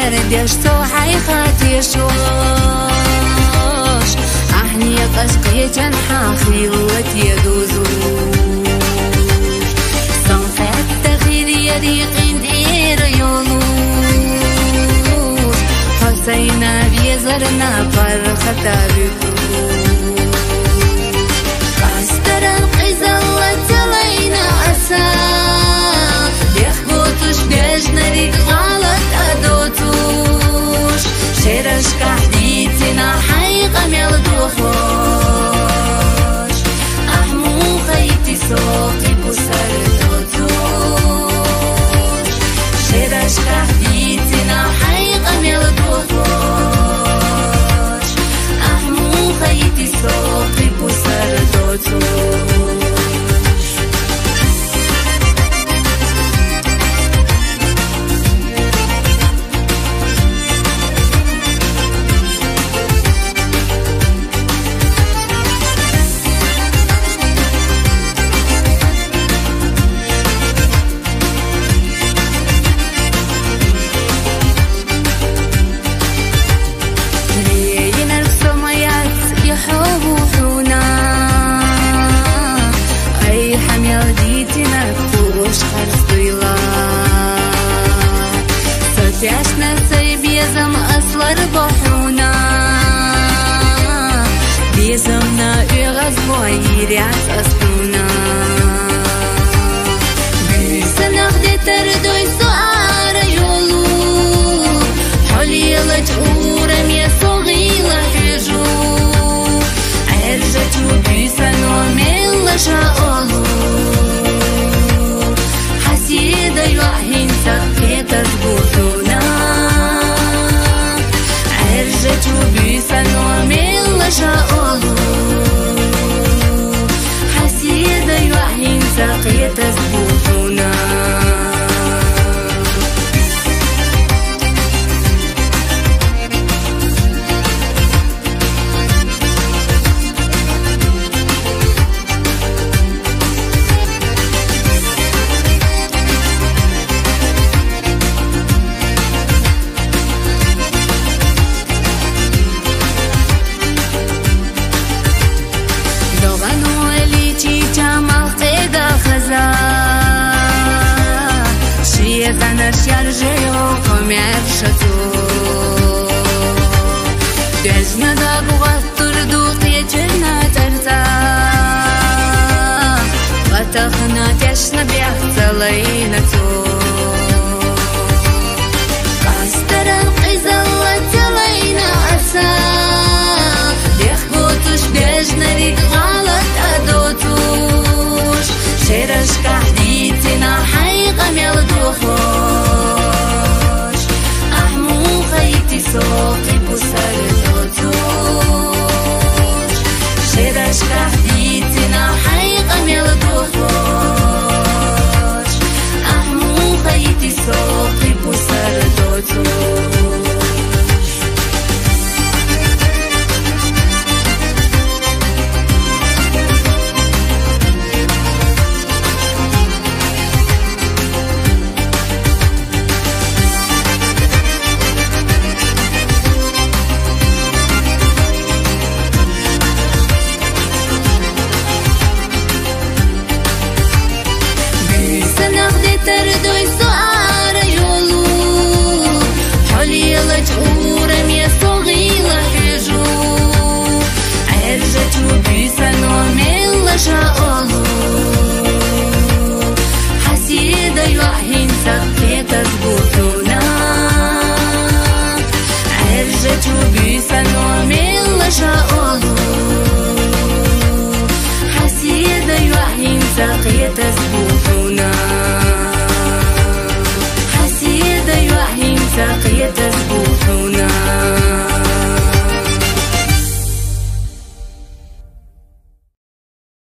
مردش تو حيخاتي شوش أحني قشقي جنحا خيوت يدوزوش صنفت تغير يريقين دير يولوش حسينا بيزرنا فرختا بكوش قاستر القيزة وتلينا أسا يخبطوش بيجنا ريق غلط أدوتوش شرش كحديتنا حيقا ميلدوخوش أحمو خيتي سوقي بسر دوتوش شرش كحديتنا حيقا ميلدوخوش أحمو خيتي سوقي بسر دوتوش Сотяшна сай безом аслар бахуна Безом на угаз боирят астуна Бюсанах детардой суара йолу Холилать урам я согила хижу Эржачу бюсано мелла шаолу Хасида юахин сакета сбутуна Эржачу бюсано мелла шаолу Хасида юахин сакета сбутуна Шаржею комершату Дежна да бугат турдук ечена тарта Ватахна тешна бях целайнату Кастаран қизалла целайна аса Бехгутуш дежна рик ғалат адотуш Шераш кахдитина хайqa мелдухош Ахму خيتي سوقي بسر دوتوش شرش كحديتنا حيقا ملدوخوش أحمو خيتي سوقي بسر دوتوش تردوي سؤال يولو حليلة أورم يستغيل حجو عرجة بيسانو ميلا شاولو حسيدة يوحين سقيت زبوتونا عرجة بيسانو ميلا شاولو حسيدة يوحين سقيت زبوتونا ساقية تزبوطنا